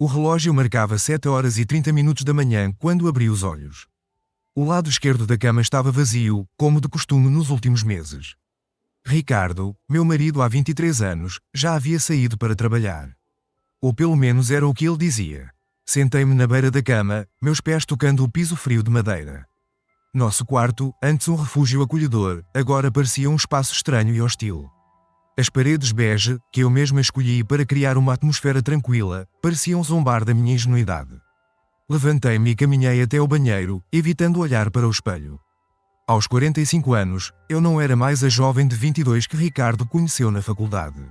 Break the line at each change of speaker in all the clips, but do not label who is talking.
O relógio marcava 7h30 da manhã quando abri os olhos. O lado esquerdo da cama estava vazio, como de costume nos últimos meses. Ricardo, meu marido há 23 anos, já havia saído para trabalhar. Ou pelo menos era o que ele dizia. Sentei-me na beira da cama, meus pés tocando o piso frio de madeira. Nosso quarto, antes um refúgio acolhedor, agora parecia um espaço estranho e hostil. As paredes bege, que eu mesma escolhi para criar uma atmosfera tranquila, pareciam zombar da minha ingenuidade. Levantei-me e caminhei até o banheiro, evitando olhar para o espelho. Aos 45 anos, eu não era mais a jovem de 22 que Ricardo conheceu na faculdade.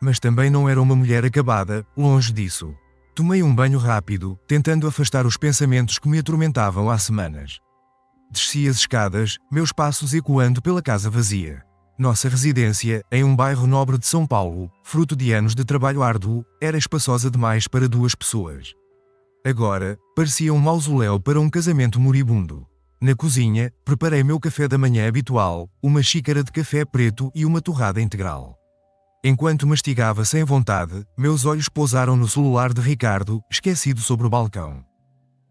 Mas também não era uma mulher acabada, longe disso. Tomei um banho rápido, tentando afastar os pensamentos que me atormentavam há semanas. Desci as escadas, meus passos ecoando pela casa vazia. Nossa residência, em um bairro nobre de São Paulo, fruto de anos de trabalho árduo, era espaçosa demais para 2 pessoas. Agora, parecia um mausoléu para um casamento moribundo. Na cozinha, preparei meu café da manhã habitual, uma xícara de café preto e uma torrada integral. Enquanto mastigava sem vontade, meus olhos pousaram no celular de Ricardo, esquecido sobre o balcão.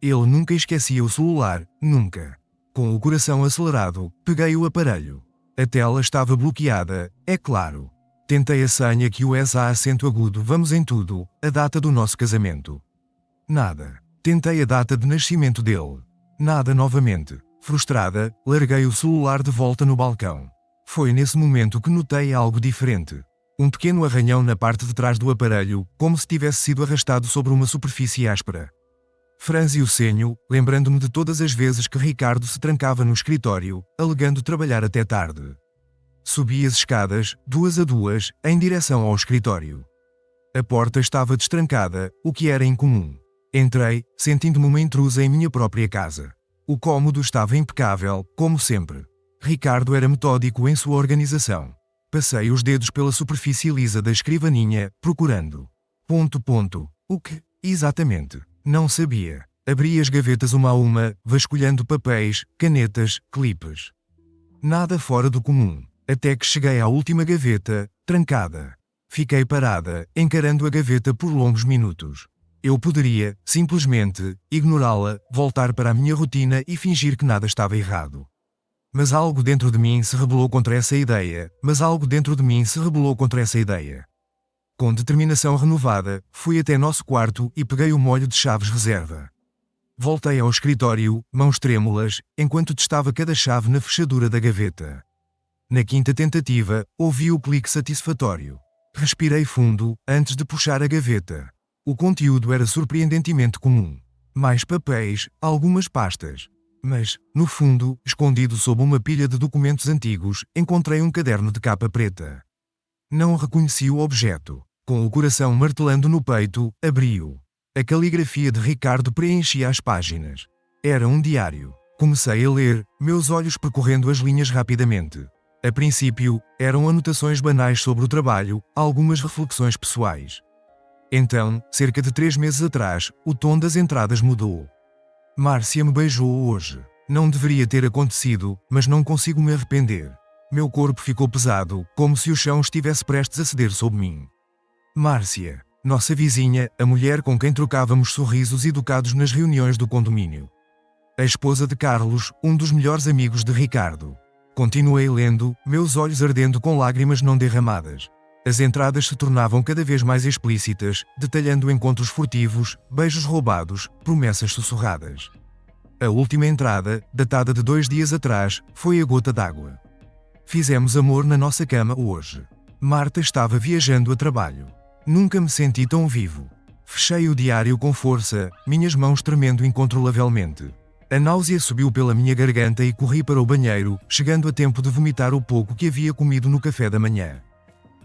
Ele nunca esquecia o celular, nunca. Com o coração acelerado, peguei o aparelho. A tela estava bloqueada, é claro. Tentei a senha que usa acento agudo vamos em tudo, a data do nosso casamento. Nada. Tentei a data de nascimento dele. Nada novamente. Frustrada, larguei o celular de volta no balcão. Foi nesse momento que notei algo diferente. Um pequeno arranhão na parte de trás do aparelho, como se tivesse sido arrastado sobre uma superfície áspera. Franzi o senho, lembrando-me de todas as vezes que Ricardo se trancava no escritório, alegando trabalhar até tarde. Subi as escadas, 2 a 2, em direção ao escritório. A porta estava destrancada, o que era incomum. Entrei, sentindo-me uma intrusa em minha própria casa. O cômodo estava impecável, como sempre. Ricardo era metódico em sua organização. Passei os dedos pela superfície lisa da escrivaninha, procurando. O que, exatamente? Não sabia. Abri as gavetas uma a uma, vasculhando papéis, canetas, clipes. Nada fora do comum. Até que cheguei à última gaveta, trancada. Fiquei parada, encarando a gaveta por longos minutos. Eu poderia, simplesmente, ignorá-la, voltar para a minha rotina e fingir que nada estava errado. Mas algo dentro de mim se rebelou contra essa ideia. Com determinação renovada, fui até nosso quarto e peguei o molho de chaves reserva. Voltei ao escritório, mãos trêmulas, enquanto testava cada chave na fechadura da gaveta. Na 5ª tentativa, ouvi o clique satisfatório. Respirei fundo, antes de puxar a gaveta. O conteúdo era surpreendentemente comum. Mais papéis, algumas pastas. Mas, no fundo, escondido sob uma pilha de documentos antigos, encontrei um caderno de capa preta. Não reconheci o objeto. Com o coração martelando no peito, abri-o. A caligrafia de Ricardo preenchia as páginas. Era um diário. Comecei a ler, meus olhos percorrendo as linhas rapidamente. A princípio, eram anotações banais sobre o trabalho, algumas reflexões pessoais. Então, cerca de 3 meses atrás, o tom das entradas mudou. Márcia me beijou hoje. Não deveria ter acontecido, mas não consigo me arrepender. Meu corpo ficou pesado, como se o chão estivesse prestes a ceder sob mim. Márcia, nossa vizinha, a mulher com quem trocávamos sorrisos educados nas reuniões do condomínio. A esposa de Carlos, um dos melhores amigos de Ricardo. Continuei lendo, meus olhos ardendo com lágrimas não derramadas. As entradas se tornavam cada vez mais explícitas, detalhando encontros furtivos, beijos roubados, promessas sussurradas. A última entrada, datada de 2 dias atrás, foi a gota d'água. Fizemos amor na nossa cama hoje. Marta estava viajando a trabalho. Nunca me senti tão vivo. Fechei o diário com força, minhas mãos tremendo incontrolavelmente. A náusea subiu pela minha garganta e corri para o banheiro, chegando a tempo de vomitar o pouco que havia comido no café da manhã.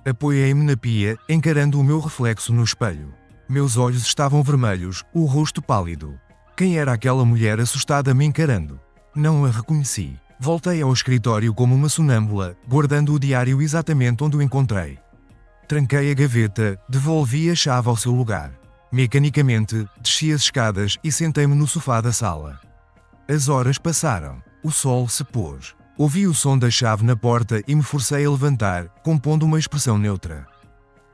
Apoiei-me na pia, encarando o meu reflexo no espelho. Meus olhos estavam vermelhos, o rosto pálido. Quem era aquela mulher assustada me encarando? Não a reconheci. Voltei ao escritório como uma sonâmbula, guardando o diário exatamente onde o encontrei. Tranquei a gaveta, devolvi a chave ao seu lugar. Mecanicamente, desci as escadas e sentei-me no sofá da sala. As horas passaram. O sol se pôs. Ouvi o som da chave na porta e me forcei a levantar, compondo uma expressão neutra.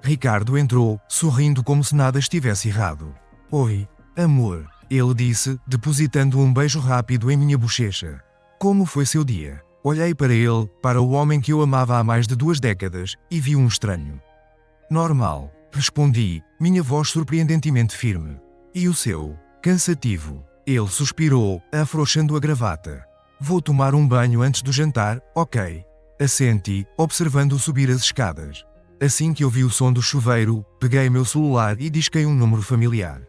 Ricardo entrou, sorrindo como se nada estivesse errado. Oi, amor, ele disse, depositando um beijo rápido em minha bochecha. Como foi seu dia? Olhei para ele, para o homem que eu amava há mais de 2 décadas, e vi um estranho. Normal, respondi, minha voz surpreendentemente firme. E o seu? Cansativo. Ele suspirou, afrouxando a gravata. Vou tomar um banho antes do jantar, ok? Assenti, observando-o subir as escadas. Assim que ouvi o som do chuveiro, peguei meu celular e disquei um número familiar.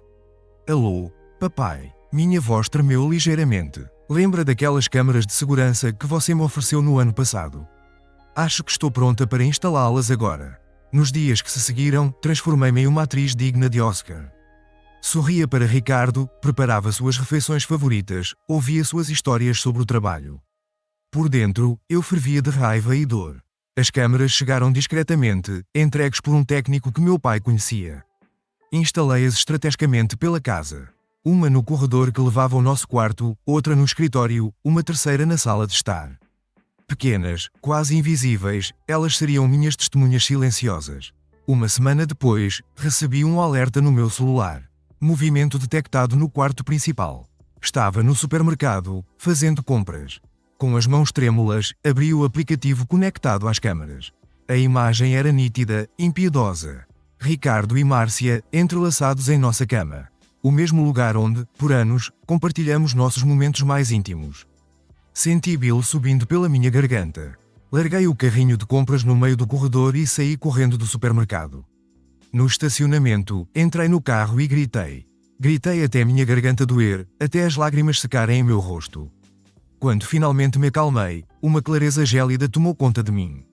Alô, papai. Minha voz tremeu ligeiramente. Lembra daquelas câmaras de segurança que você me ofereceu no ano passado? Acho que estou pronta para instalá-las agora. Nos dias que se seguiram, transformei-me em uma atriz digna de Oscar. Sorria para Ricardo, preparava suas refeições favoritas, ouvia suas histórias sobre o trabalho. Por dentro, eu fervia de raiva e dor. As câmaras chegaram discretamente, entregues por um técnico que meu pai conhecia. Instalei-as estrategicamente pela casa. Uma no corredor que levava ao nosso quarto, outra no escritório, uma terceira na sala de estar. Pequenas, quase invisíveis, elas seriam minhas testemunhas silenciosas. Uma semana depois, recebi um alerta no meu celular. Movimento detectado no quarto principal. Estava no supermercado, fazendo compras. Com as mãos trêmulas, abri o aplicativo conectado às câmaras. A imagem era nítida, impiedosa. Ricardo e Márcia, entrelaçados em nossa cama. O mesmo lugar onde, por anos, compartilhamos nossos momentos mais íntimos. Senti Bill subindo pela minha garganta. Larguei o carrinho de compras no meio do corredor e saí correndo do supermercado. No estacionamento, entrei no carro e gritei. Gritei até minha garganta doer, até as lágrimas secarem em meu rosto. Quando finalmente me acalmei, uma clareza gélida tomou conta de mim.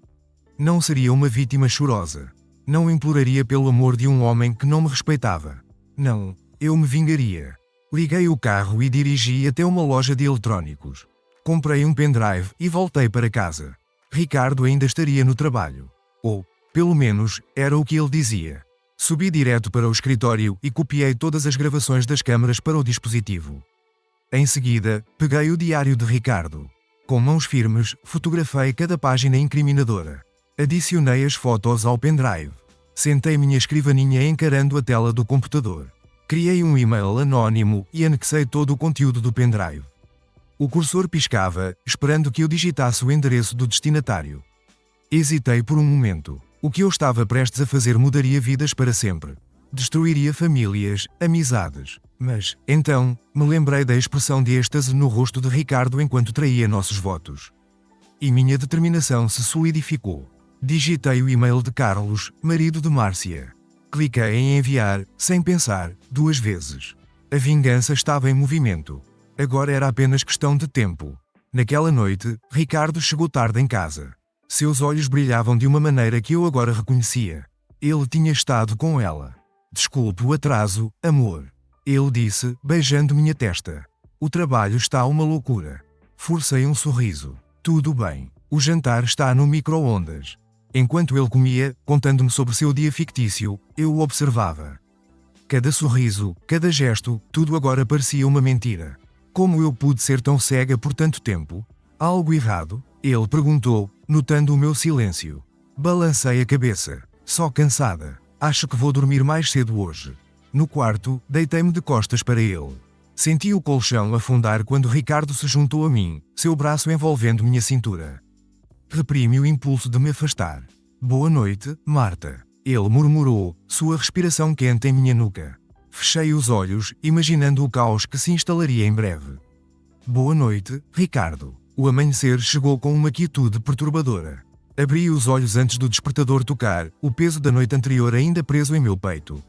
Não seria uma vítima chorosa. Não imploraria pelo amor de um homem que não me respeitava. Não, eu me vingaria. Liguei o carro e dirigi até uma loja de eletrônicos. Comprei um pendrive e voltei para casa. Ricardo ainda estaria no trabalho. Ou, pelo menos, era o que ele dizia. Subi direto para o escritório e copiei todas as gravações das câmaras para o dispositivo. Em seguida, peguei o diário de Ricardo. Com mãos firmes, fotografei cada página incriminadora. Adicionei as fotos ao pendrive. Sentei minha escrivaninha encarando a tela do computador. Criei um e-mail anônimo e anexei todo o conteúdo do pendrive. O cursor piscava, esperando que eu digitasse o endereço do destinatário. Hesitei por um momento. O que eu estava prestes a fazer mudaria vidas para sempre. Destruiria famílias, amizades. Mas, então, me lembrei da expressão de êxtase no rosto de Ricardo enquanto traía nossos votos. E minha determinação se solidificou. Digitei o e-mail de Carlos, marido de Márcia. Cliquei em enviar, sem pensar, 2 vezes. A vingança estava em movimento. Agora era apenas questão de tempo. Naquela noite, Ricardo chegou tarde em casa. Seus olhos brilhavam de uma maneira que eu agora reconhecia. Ele tinha estado com ela. Desculpe o atraso, amor. Ele disse, beijando minha testa. O trabalho está uma loucura. Forcei um sorriso. Tudo bem. O jantar está no micro-ondas. Enquanto ele comia, contando-me sobre seu dia fictício, eu o observava. Cada sorriso, cada gesto, tudo agora parecia uma mentira. Como eu pude ser tão cega por tanto tempo? Algo errado? Ele perguntou, notando o meu silêncio. Balancei a cabeça. Só cansada. Acho que vou dormir mais cedo hoje. No quarto, deitei-me de costas para ele. Senti o colchão afundar quando Ricardo se juntou a mim, seu braço envolvendo minha cintura. Reprimi o impulso de me afastar. Boa noite, Marta. Ele murmurou, sua respiração quente em minha nuca. Fechei os olhos, imaginando o caos que se instalaria em breve. Boa noite, Ricardo. O amanhecer chegou com uma quietude perturbadora. Abri os olhos antes do despertador tocar, o peso da noite anterior ainda preso em meu peito.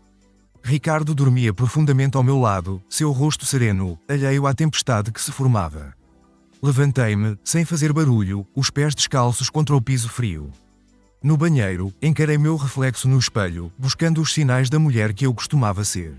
Ricardo dormia profundamente ao meu lado, seu rosto sereno, alheio à tempestade que se formava. Levantei-me, sem fazer barulho, os pés descalços contra o piso frio. No banheiro, encarei meu reflexo no espelho, buscando os sinais da mulher que eu costumava ser.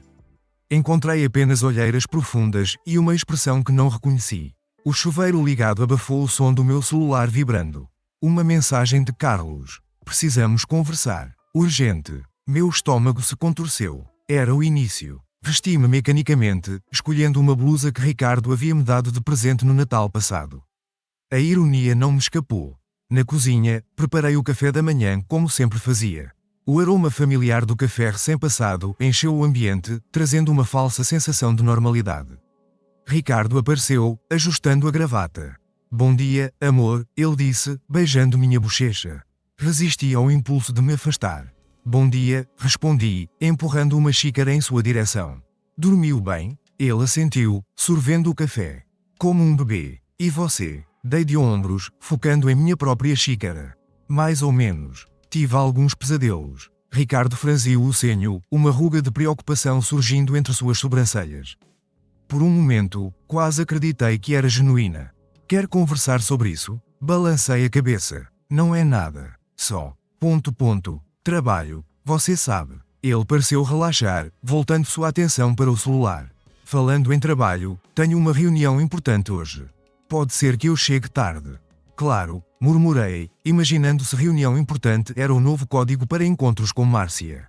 Encontrei apenas olheiras profundas e uma expressão que não reconheci. O chuveiro ligado abafou o som do meu celular vibrando. Uma mensagem de Carlos. Precisamos conversar. Urgente. Meu estômago se contorceu. Era o início. Vesti-me mecanicamente, escolhendo uma blusa que Ricardo havia me dado de presente no Natal passado. A ironia não me escapou. Na cozinha, preparei o café da manhã como sempre fazia. O aroma familiar do café recém-passado encheu o ambiente, trazendo uma falsa sensação de normalidade. Ricardo apareceu, ajustando a gravata. Bom dia, amor, ele disse, beijando minha bochecha. Resisti ao impulso de me afastar. Bom dia, respondi, empurrando uma xícara em sua direção. Dormiu bem? Ele assentiu, sorvendo o café. Como um bebê. E você? Dei de ombros, focando em minha própria xícara. Mais ou menos. Tive alguns pesadelos. Ricardo franziu o senho, uma ruga de preocupação surgindo entre suas sobrancelhas. Por um momento, quase acreditei que era genuína. Quer conversar sobre isso? Balancei a cabeça. Não é nada. Só. Trabalho. Você sabe. Ele pareceu relaxar, voltando sua atenção para o celular. Falando em trabalho, tenho uma reunião importante hoje. Pode ser que eu chegue tarde. Claro, murmurei, imaginando se reunião importante era o novo código para encontros com Márcia.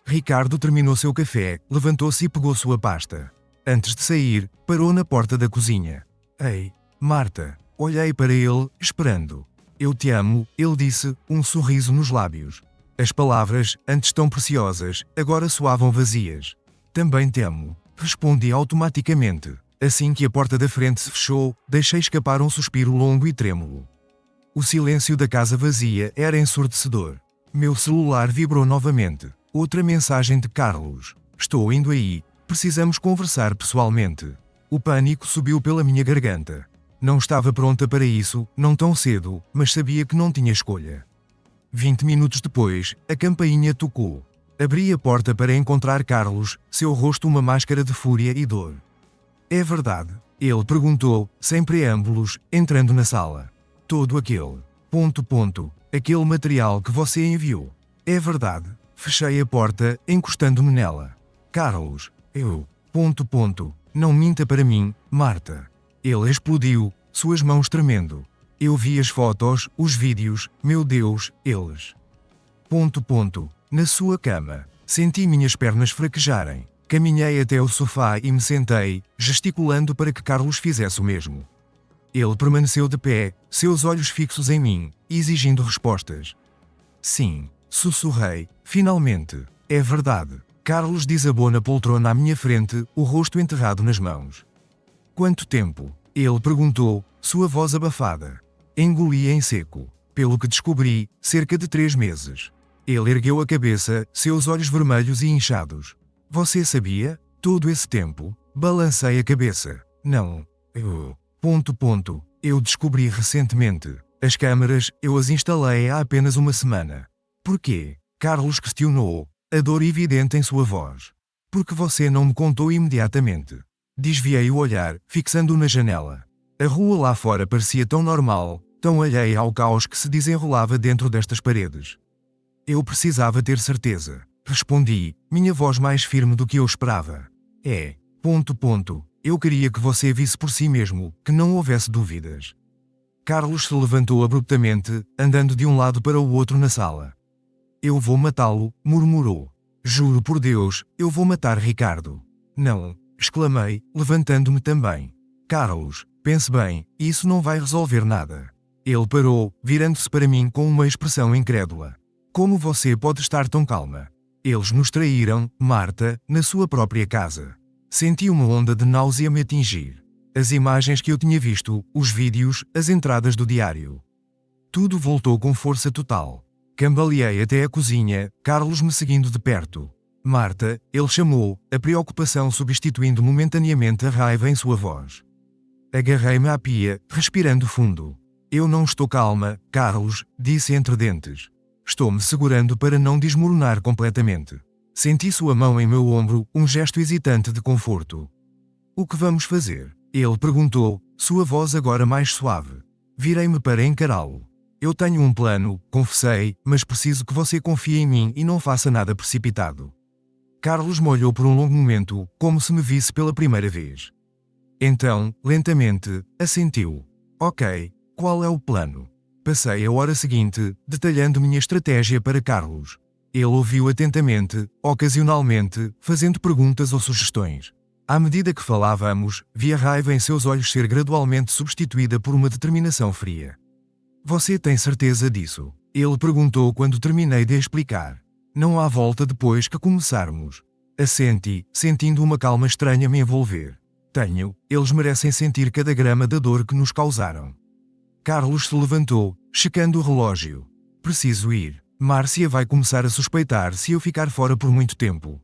Ricardo terminou seu café, levantou-se e pegou sua pasta. Antes de sair, parou na porta da cozinha. Ei, Marta, olhei para ele, esperando. Eu te amo, ele disse, um sorriso nos lábios. As palavras, antes tão preciosas, agora soavam vazias. Também te amo, respondi automaticamente. Assim que a porta da frente se fechou, deixei escapar um suspiro longo e trêmulo. O silêncio da casa vazia era ensurdecedor. Meu celular vibrou novamente. Outra mensagem de Carlos. Estou indo aí. Precisamos conversar pessoalmente. O pânico subiu pela minha garganta. Não estava pronta para isso, não tão cedo, mas sabia que não tinha escolha. 20 minutos depois, a campainha tocou. Abri a porta para encontrar Carlos, seu rosto uma máscara de fúria e dor. É verdade? Ele perguntou, sem preâmbulos, entrando na sala. Todo aquele... Aquele material que você enviou. É verdade. Fechei a porta, encostando-me nela. Carlos, eu... Não minta para mim, Marta. Ele explodiu, suas mãos tremendo. Eu vi as fotos, os vídeos, meu Deus, eles... Na sua cama. Senti minhas pernas fraquejarem. Caminhei até o sofá e me sentei, gesticulando para que Carlos fizesse o mesmo. Ele permaneceu de pé, seus olhos fixos em mim, exigindo respostas. Sim, sussurrei, finalmente. É verdade. Carlos desabou na poltrona à minha frente, o rosto enterrado nas mãos. Quanto tempo? Ele perguntou, sua voz abafada. Engoli em seco. Pelo que descobri, cerca de 3 meses. Ele ergueu a cabeça, seus olhos vermelhos e inchados. Você sabia? Todo esse tempo? Balancei a cabeça. Não. Eu... Eu descobri recentemente. As câmaras, eu as instalei há apenas uma semana. Porquê? Carlos questionou, a dor evidente em sua voz. Porque você não me contou imediatamente. Desviei o olhar, fixando-o na janela. A rua lá fora parecia tão normal, tão alheia ao caos que se desenrolava dentro destas paredes. Eu precisava ter certeza. Respondi, minha voz mais firme do que eu esperava. É... Eu queria que você visse por si mesmo, que não houvesse dúvidas. Carlos se levantou abruptamente, andando de um lado para o outro na sala. Eu vou matá-lo, murmurou. Juro por Deus, eu vou matar Ricardo. Não, exclamei, levantando-me também. Carlos, pense bem, isso não vai resolver nada. Ele parou, virando-se para mim com uma expressão incrédula. Como você pode estar tão calma? Eles nos traíram, Marta, na sua própria casa. Senti uma onda de náusea me atingir. As imagens que eu tinha visto, os vídeos, as entradas do diário. Tudo voltou com força total. Cambaleei até a cozinha, Carlos me seguindo de perto. Marta, ele chamou, a preocupação substituindo momentaneamente a raiva em sua voz. Agarrei-me à pia, respirando fundo. Eu não estou calma, Carlos, disse entre dentes. Estou-me segurando para não desmoronar completamente. Senti sua mão em meu ombro, um gesto hesitante de conforto. O que vamos fazer? Ele perguntou, sua voz agora mais suave. Virei-me para encará-lo. Eu tenho um plano, confessei, mas preciso que você confie em mim e não faça nada precipitado. Carlos me olhou por um longo momento, como se me visse pela primeira vez. Então, lentamente, assentiu. Ok, qual é o plano? Passei a hora seguinte, detalhando minha estratégia para Carlos. Ele ouviu atentamente, ocasionalmente, fazendo perguntas ou sugestões. À medida que falávamos, vi a raiva em seus olhos ser gradualmente substituída por uma determinação fria. Você tem certeza disso? Ele perguntou quando terminei de explicar. Não há volta depois que começarmos. Assenti, sentindo uma calma estranha me envolver. Eles merecem sentir cada grama da dor que nos causaram. Carlos se levantou, checando o relógio. Preciso ir. Márcia vai começar a suspeitar se eu ficar fora por muito tempo.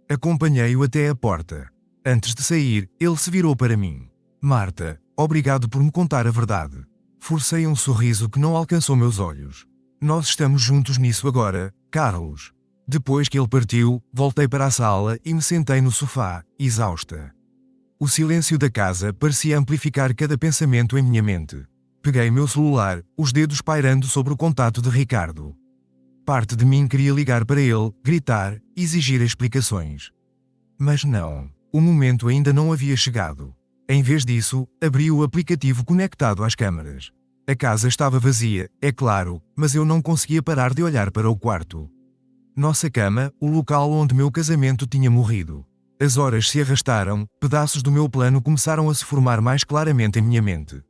Acompanhei-o até a porta. Antes de sair, ele se virou para mim. Marta, obrigado por me contar a verdade. Forcei um sorriso que não alcançou meus olhos. Nós estamos juntos nisso agora, Carlos. Depois que ele partiu, voltei para a sala e me sentei no sofá, exausta. O silêncio da casa parecia amplificar cada pensamento em minha mente. Peguei meu celular, os dedos pairando sobre o contato de Ricardo. Parte de mim queria ligar para ele, gritar, exigir explicações. Mas não, o momento ainda não havia chegado. Em vez disso, abri o aplicativo conectado às câmaras. A casa estava vazia, é claro, mas eu não conseguia parar de olhar para o quarto. Nossa cama, o local onde meu casamento tinha morrido. As horas se arrastaram, pedaços do meu plano começaram a se formar mais claramente em minha mente.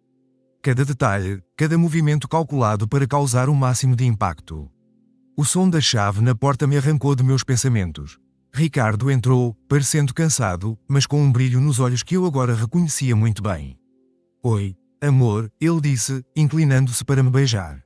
Cada detalhe, cada movimento calculado para causar o máximo de impacto. O som da chave na porta me arrancou de meus pensamentos. Ricardo entrou, parecendo cansado, mas com um brilho nos olhos que eu agora reconhecia muito bem. Oi, amor, ele disse, inclinando-se para me beijar.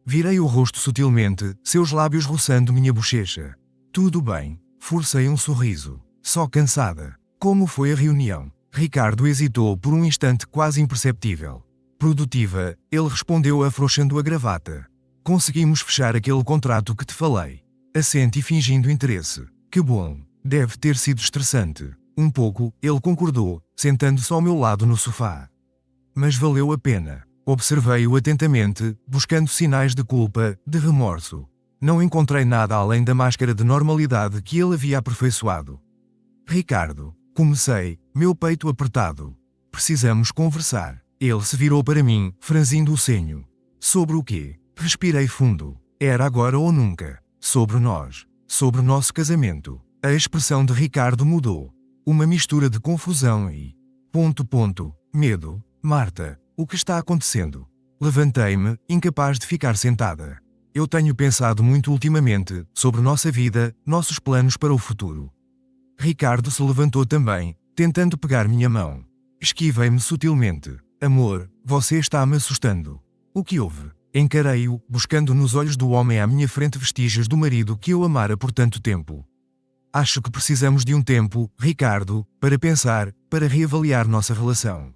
Virei o rosto sutilmente, seus lábios roçando minha bochecha. Tudo bem, forcei um sorriso. Só cansada. Como foi a reunião? Ricardo hesitou por um instante quase imperceptível. Produtiva, ele respondeu afrouxando a gravata. Conseguimos fechar aquele contrato que te falei. Assenti fingindo interesse. Que bom. Deve ter sido estressante. Um pouco, ele concordou, sentando-se ao meu lado no sofá. Mas valeu a pena. Observei-o atentamente, buscando sinais de culpa, de remorso. Não encontrei nada além da máscara de normalidade que ele havia aperfeiçoado. Ricardo, comecei, meu peito apertado. Precisamos conversar. Ele se virou para mim, franzindo o senho. Sobre o quê? Respirei fundo. Era agora ou nunca. Sobre nós. Sobre nosso casamento. A expressão de Ricardo mudou. Uma mistura de confusão e... Medo. Marta, o que está acontecendo? Levantei-me, incapaz de ficar sentada. Eu tenho pensado muito ultimamente, sobre nossa vida, nossos planos para o futuro. Ricardo se levantou também, tentando pegar minha mão. Esquivei-me sutilmente. Amor, você está me assustando. O que houve? Encarei-o, buscando nos olhos do homem à minha frente vestígios do marido que eu amara por tanto tempo. Acho que precisamos de um tempo, Ricardo, para pensar, para reavaliar nossa relação.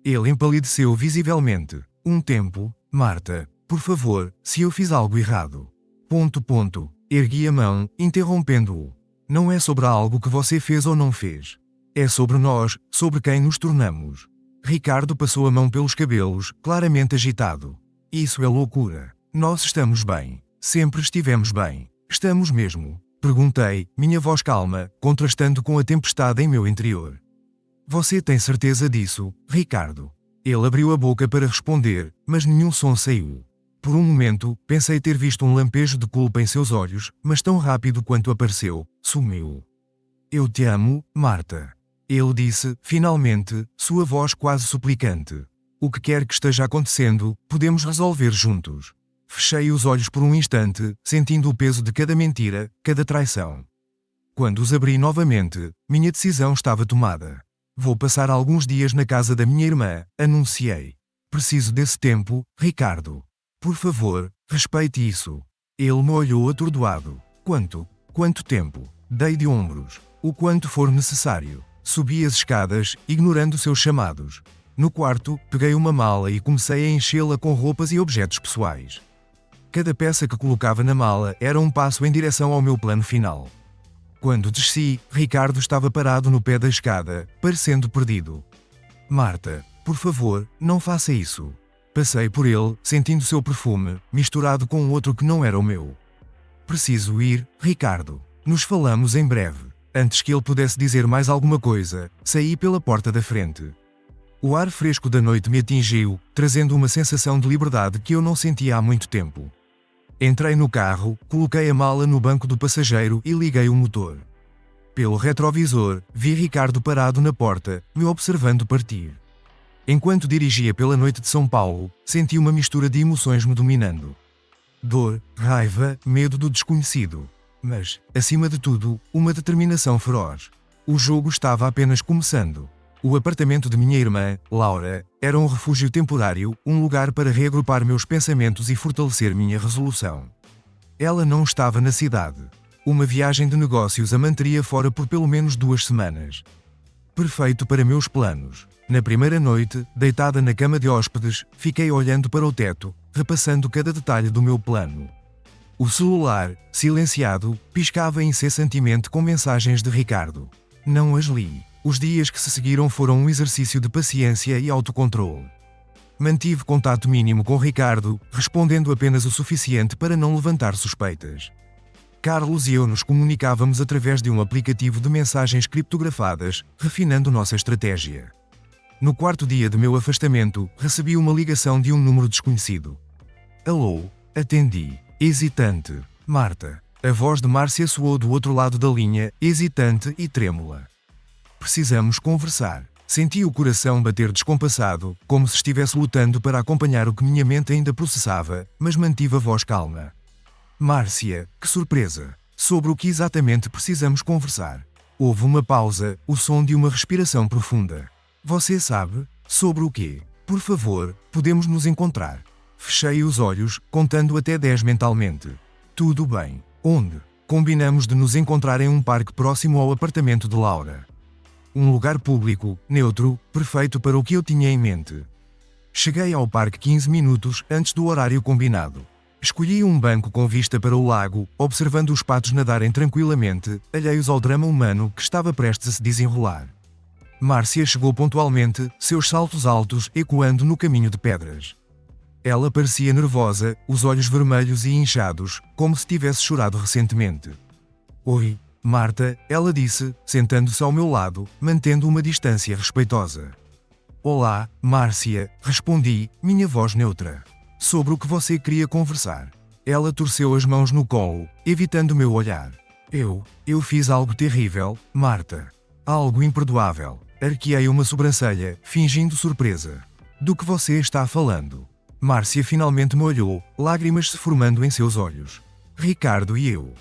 Ele empalideceu visivelmente. Um tempo, Marta, por favor, se eu fiz algo errado. Ergui a mão, interrompendo-o. Não é sobre algo que você fez ou não fez. É sobre nós, sobre quem nos tornamos. Ricardo passou a mão pelos cabelos, claramente agitado. Isso é loucura. Nós estamos bem. Sempre estivemos bem. Estamos mesmo? Perguntei, minha voz calma, contrastando com a tempestade em meu interior. Você tem certeza disso, Ricardo? Ele abriu a boca para responder, mas nenhum som saiu. Por um momento, pensei ter visto um lampejo de culpa em seus olhos, mas tão rápido quanto apareceu, sumiu. Eu te amo, Marta. Ele disse, finalmente, sua voz quase suplicante. O que quer que esteja acontecendo, podemos resolver juntos. Fechei os olhos por um instante, sentindo o peso de cada mentira, cada traição. Quando os abri novamente, minha decisão estava tomada. Vou passar alguns dias na casa da minha irmã, anunciei. Preciso desse tempo, Ricardo. Por favor, respeite isso. Ele me olhou atordoado. Quanto tempo? Dei de ombros. O quanto for necessário. Subi as escadas, ignorando seus chamados. No quarto, peguei uma mala e comecei a enchê-la com roupas e objetos pessoais. Cada peça que colocava na mala era um passo em direção ao meu plano final. Quando desci, Ricardo estava parado no pé da escada, parecendo perdido. Marta, por favor, não faça isso. Passei por ele, sentindo seu perfume, misturado com outro que não era o meu. Preciso ir, Ricardo. Nos falamos em breve. Antes que ele pudesse dizer mais alguma coisa, saí pela porta da frente. O ar fresco da noite me atingiu, trazendo uma sensação de liberdade que eu não sentia há muito tempo. Entrei no carro, coloquei a mala no banco do passageiro e liguei o motor. Pelo retrovisor, vi Ricardo parado na porta, me observando partir. Enquanto dirigia pela noite de São Paulo, senti uma mistura de emoções me dominando. Dor, raiva, medo do desconhecido. Mas, acima de tudo, uma determinação feroz. O jogo estava apenas começando. O apartamento de minha irmã, Laura, era um refúgio temporário, um lugar para reagrupar meus pensamentos e fortalecer minha resolução. Ela não estava na cidade. Uma viagem de negócios a manteria fora por pelo menos 2 semanas. Perfeito para meus planos. Na primeira noite, deitada na cama de hóspedes, fiquei olhando para o teto, repassando cada detalhe do meu plano. O celular, silenciado, piscava incessantemente com mensagens de Ricardo. Não as li. Os dias que se seguiram foram um exercício de paciência e autocontrole. Mantive contato mínimo com Ricardo, respondendo apenas o suficiente para não levantar suspeitas. Carlos e eu nos comunicávamos através de um aplicativo de mensagens criptografadas, refinando nossa estratégia. No quarto dia de meu afastamento, recebi uma ligação de um número desconhecido. Alô? Atendi. Hesitante. Marta. A voz de Márcia soou do outro lado da linha, hesitante e trêmula. Precisamos conversar. Senti o coração bater descompassado, como se estivesse lutando para acompanhar o que minha mente ainda processava, mas mantive a voz calma. Márcia, que surpresa! Sobre o que exatamente precisamos conversar? Houve uma pausa, o som de uma respiração profunda. Você sabe? Sobre o quê? Por favor, podemos nos encontrar. Fechei os olhos, contando até 10 mentalmente. Tudo bem. Onde? Combinamos de nos encontrar em um parque próximo ao apartamento de Laura. Um lugar público, neutro, perfeito para o que eu tinha em mente. Cheguei ao parque 15 minutos antes do horário combinado. Escolhi um banco com vista para o lago, observando os patos nadarem tranquilamente, alheios ao drama humano que estava prestes a se desenrolar. Márcia chegou pontualmente, seus saltos altos ecoando no caminho de pedras. Ela parecia nervosa, os olhos vermelhos e inchados, como se tivesse chorado recentemente. Oi, Marta, ela disse, sentando-se ao meu lado, mantendo uma distância respeitosa. Olá, Márcia, respondi, minha voz neutra. Sobre o que você queria conversar. Ela torceu as mãos no colo, evitando meu olhar. Eu fiz algo terrível, Marta. Algo imperdoável. Arqueei uma sobrancelha, fingindo surpresa. Do que você está falando? Márcia finalmente me olhou, lágrimas se formando em seus olhos. Ricardo e eu.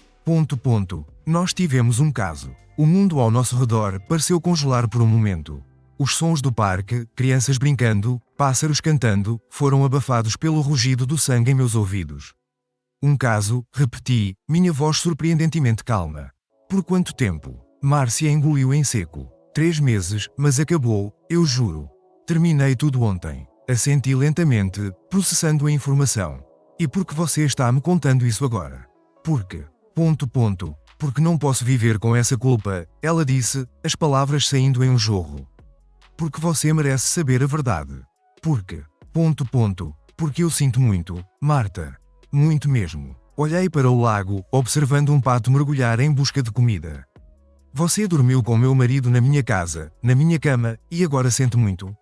Nós tivemos um caso. O mundo ao nosso redor pareceu congelar por um momento. Os sons do parque, crianças brincando, pássaros cantando, foram abafados pelo rugido do sangue em meus ouvidos. Um caso, repeti, minha voz surpreendentemente calma. Por quanto tempo? Márcia engoliu em seco. 3 meses, mas acabou, eu juro. Terminei tudo ontem. Assenti lentamente, processando a informação. E por que você está me contando isso agora? Porque. Porque não posso viver com essa culpa, ela disse, as palavras saindo em um jorro. Porque você merece saber a verdade. Porque. Porque eu sinto muito, Marta. Muito mesmo. Olhei para o lago, observando um pato mergulhar em busca de comida. Você dormiu com meu marido na minha casa, na minha cama, e agora sente muito?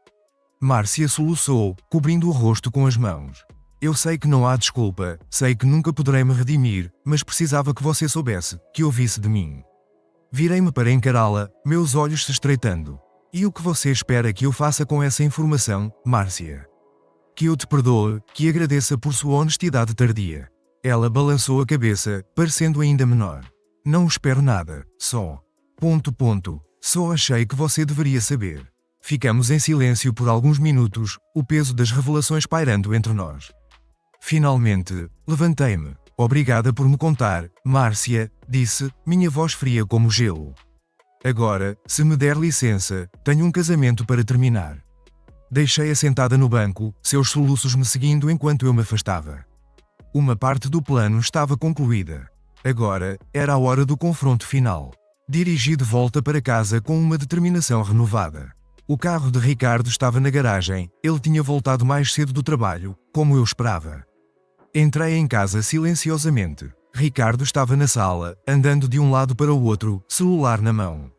Márcia soluçou, cobrindo o rosto com as mãos. Eu sei que não há desculpa, sei que nunca poderei me redimir, mas precisava que você soubesse, que ouvisse de mim. Virei-me para encará-la, meus olhos se estreitando. E o que você espera que eu faça com essa informação, Márcia? Que eu te perdoe, que agradeça por sua honestidade tardia. Ela balançou a cabeça, parecendo ainda menor. Não espero nada, só. Só achei que você deveria saber. Ficamos em silêncio por alguns minutos, o peso das revelações pairando entre nós. Finalmente, levantei-me. Obrigada por me contar, Márcia, disse, minha voz fria como gelo. Agora, se me der licença, tenho um casamento para terminar. Deixei-a sentada no banco, seus soluços me seguindo enquanto eu me afastava. Uma parte do plano estava concluída. Agora, era a hora do confronto final. Dirigi de volta para casa com uma determinação renovada. O carro de Ricardo estava na garagem, ele tinha voltado mais cedo do trabalho, como eu esperava. Entrei em casa silenciosamente. Ricardo estava na sala, andando de um lado para o outro, celular na mão.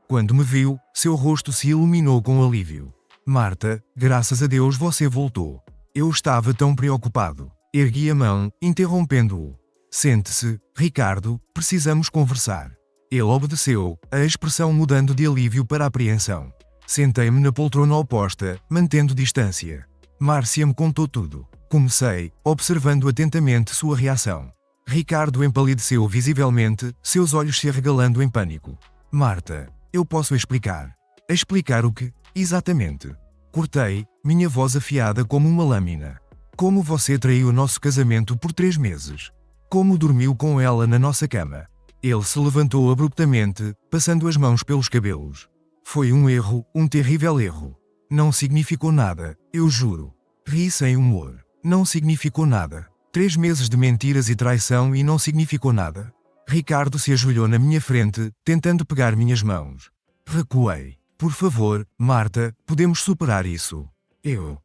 Quando me viu, seu rosto se iluminou com alívio. Marta, graças a Deus você voltou. Eu estava tão preocupado. Ergui a mão, interrompendo-o. Sente-se, Ricardo, precisamos conversar. Ele obedeceu, a expressão mudando de alívio para apreensão. Sentei-me na poltrona oposta, mantendo distância. Márcia me contou tudo. Comecei, observando atentamente sua reação. Ricardo empalideceu visivelmente, seus olhos se arregalando em pânico. Marta, eu posso explicar. Explicar o que, exatamente? Cortei, minha voz afiada como uma lâmina. Como você traiu o nosso casamento por 3 meses? Como dormiu com ela na nossa cama? Ele se levantou abruptamente, passando as mãos pelos cabelos. Foi um erro, um terrível erro. Não significou nada, eu juro. Ri sem humor. Não significou nada. 3 meses de mentiras e traição e não significou nada. Ricardo se ajoelhou na minha frente, tentando pegar minhas mãos. Recuei. Por favor, Marta, podemos superar isso. Eu.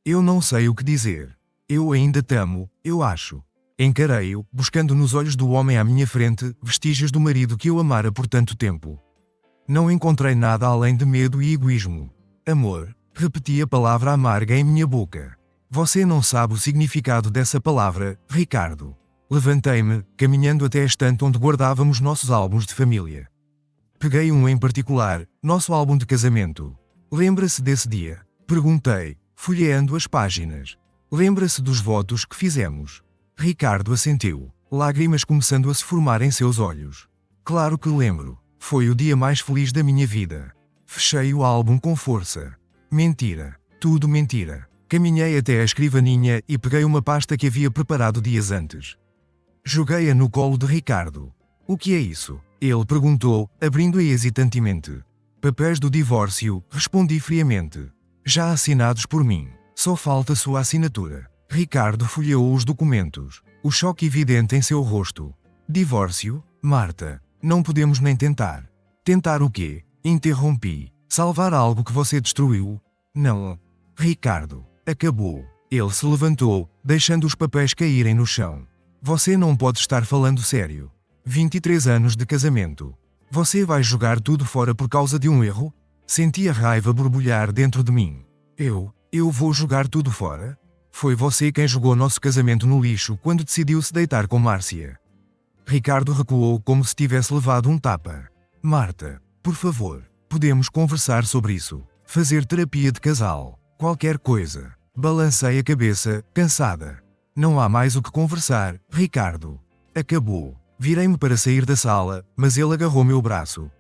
Eu não sei o que dizer. Eu ainda te amo, eu acho. Encarei-o, buscando nos olhos do homem à minha frente, vestígios do marido que eu amara por tanto tempo. Não encontrei nada além de medo e egoísmo. Amor, repeti a palavra amarga em minha boca. Você não sabe o significado dessa palavra, Ricardo. Levantei-me, caminhando até a estante onde guardávamos nossos álbuns de família. Peguei um em particular, nosso álbum de casamento. Lembra-se desse dia? Perguntei, folheando as páginas. Lembra-se dos votos que fizemos? Ricardo assentiu, lágrimas começando a se formar em seus olhos. Claro que lembro. Foi o dia mais feliz da minha vida. Fechei o álbum com força. Mentira. Tudo mentira. Caminhei até a escrivaninha e peguei uma pasta que havia preparado dias antes. Joguei-a no colo de Ricardo. O que é isso? Ele perguntou, abrindo-a hesitantemente. Papéis do divórcio, respondi friamente. Já assinados por mim. Só falta sua assinatura. Ricardo folheou os documentos. O choque evidente em seu rosto. Divórcio? Marta. Não podemos nem tentar. Tentar o quê? Interrompi. Salvar algo que você destruiu? Não. Ricardo. Acabou. Ele se levantou, deixando os papéis caírem no chão. Você não pode estar falando sério. 23 anos de casamento. Você vai jogar tudo fora por causa de um erro? Senti a raiva borbulhar dentro de mim. Eu vou jogar tudo fora? Foi você quem jogou nosso casamento no lixo quando decidiu se deitar com Márcia. Ricardo recuou como se tivesse levado um tapa. Marta, por favor, podemos conversar sobre isso. Fazer terapia de casal. Qualquer coisa. Balancei a cabeça, cansada. Não há mais o que conversar, Ricardo. Acabou. Virei-me para sair da sala, mas ele agarrou meu braço.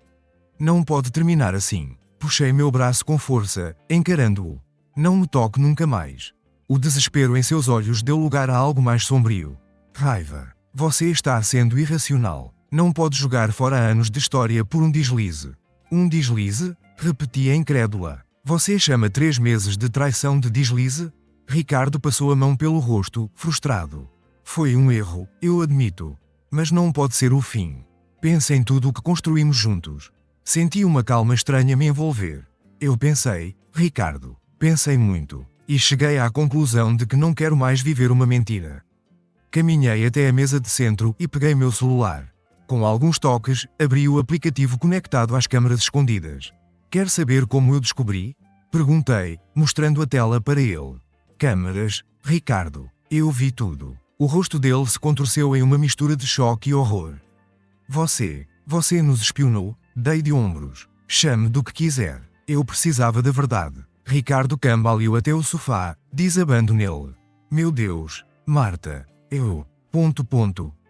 Não pode terminar assim. Puxei meu braço com força, encarando-o. Não me toque nunca mais. O desespero em seus olhos deu lugar a algo mais sombrio. Raiva. Você está sendo irracional. Não pode jogar fora anos de história por um deslize. Um deslize? Repeti incrédula. Você chama 3 meses de traição de deslize? Ricardo passou a mão pelo rosto, frustrado. Foi um erro, eu admito. Mas não pode ser o fim. Pense em tudo o que construímos juntos. Senti uma calma estranha me envolver. Eu pensei, Ricardo. Pensei muito. E cheguei à conclusão de que não quero mais viver uma mentira. Caminhei até a mesa de centro e peguei meu celular. Com alguns toques, abri o aplicativo conectado às câmaras escondidas. Quer saber como eu descobri? Perguntei, mostrando a tela para ele. Câmaras, Ricardo. Eu vi tudo. O rosto dele se contorceu em uma mistura de choque e horror. Você nos espionou? Dei de ombros. Chame do que quiser. Eu precisava da verdade. Ricardo cambaleou até o sofá, desabando nele. Meu Deus, Marta, eu...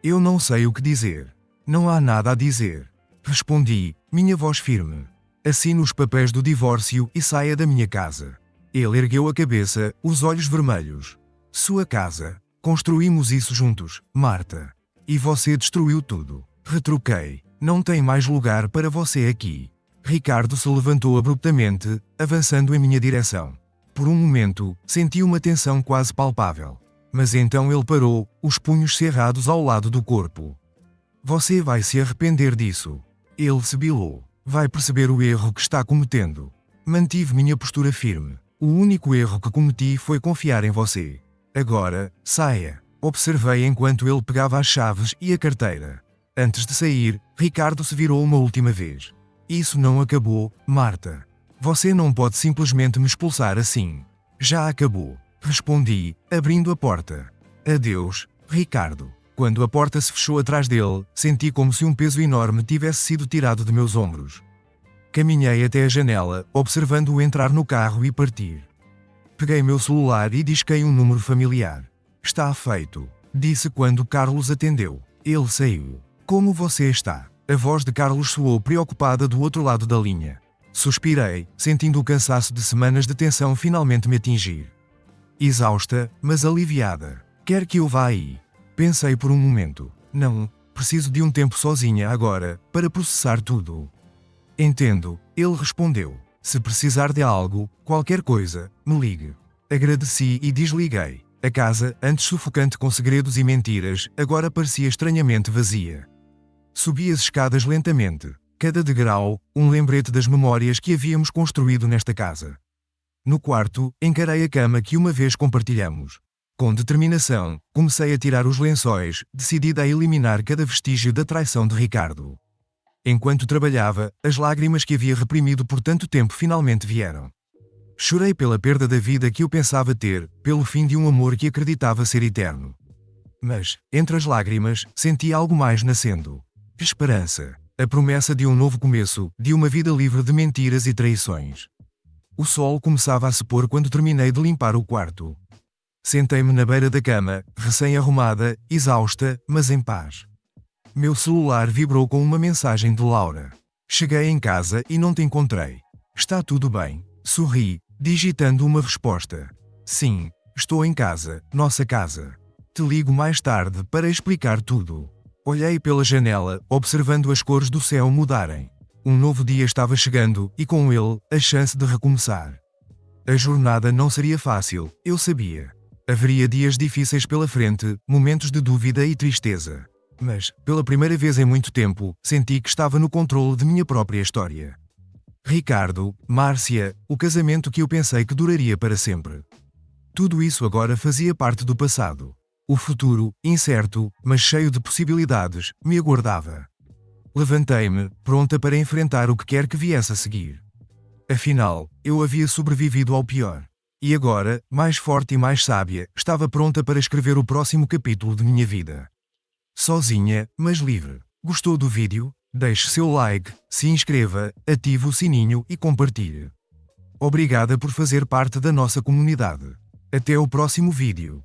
Eu não sei o que dizer. Não há nada a dizer. Respondi, minha voz firme. Assine os papéis do divórcio e saia da minha casa. Ele ergueu a cabeça, os olhos vermelhos. Sua casa. Construímos isso juntos, Marta. E você destruiu tudo. Retruquei. Não tem mais lugar para você aqui. Ricardo se levantou abruptamente, avançando em minha direção. Por um momento, senti uma tensão quase palpável. Mas então ele parou, os punhos cerrados ao lado do corpo. Você vai se arrepender disso. Ele sibilou. Vai perceber o erro que está cometendo. Mantive minha postura firme. O único erro que cometi foi confiar em você. Agora, saia. Observei enquanto ele pegava as chaves e a carteira. Antes de sair, Ricardo se virou uma última vez. Isso não acabou, Marta. Você não pode simplesmente me expulsar assim. Já acabou. Respondi, abrindo a porta. Adeus, Ricardo. Quando a porta se fechou atrás dele, senti como se um peso enorme tivesse sido tirado de meus ombros. Caminhei até a janela, observando-o entrar no carro e partir. Peguei meu celular e disquei um número familiar. Está feito. disse quando Carlos atendeu. Ele saiu. Como você está? A voz de Carlos soou preocupada do outro lado da linha. Suspirei, sentindo o cansaço de semanas de tensão finalmente me atingir. Exausta, mas aliviada. Quer que eu vá aí? Pensei por um momento. Não, preciso de um tempo sozinha agora, para processar tudo. Entendo, ele respondeu. Se precisar de algo, qualquer coisa, me ligue. Agradeci e desliguei. A casa, antes sufocante com segredos e mentiras, agora parecia estranhamente vazia. Subi as escadas lentamente. Cada degrau, um lembrete das memórias que havíamos construído nesta casa. No quarto, encarei a cama que uma vez compartilhamos. Com determinação, comecei a tirar os lençóis, decidida a eliminar cada vestígio da traição de Ricardo. Enquanto trabalhava, as lágrimas que havia reprimido por tanto tempo finalmente vieram. Chorei pela perda da vida que eu pensava ter, pelo fim de um amor que acreditava ser eterno. Mas, entre as lágrimas, senti algo mais nascendo. Esperança. A promessa de um novo começo, de uma vida livre de mentiras e traições. O sol começava a se pôr quando terminei de limpar o quarto. Sentei-me na beira da cama, recém-arrumada, exausta, mas em paz. Meu celular vibrou com uma mensagem de Laura. Cheguei em casa e não te encontrei. Está tudo bem? Sorri, digitando uma resposta. Sim, estou em casa, nossa casa. Te ligo mais tarde para explicar tudo. Olhei pela janela, observando as cores do céu mudarem. Um novo dia estava chegando, e com ele, a chance de recomeçar. A jornada não seria fácil, eu sabia. Haveria dias difíceis pela frente, momentos de dúvida e tristeza. Mas, pela primeira vez em muito tempo, senti que estava no controle de minha própria história. Ricardo, Márcia, o casamento que eu pensei que duraria para sempre. Tudo isso agora fazia parte do passado. O futuro, incerto, mas cheio de possibilidades, me aguardava. Levantei-me, pronta para enfrentar o que quer que viesse a seguir. Afinal, eu havia sobrevivido ao pior. E agora, mais forte e mais sábia, estava pronta para escrever o próximo capítulo de minha vida. Sozinha, mas livre. Gostou do vídeo? Deixe seu like, se inscreva, ative o sininho e compartilhe. Obrigada por fazer parte da nossa comunidade. Até o próximo vídeo.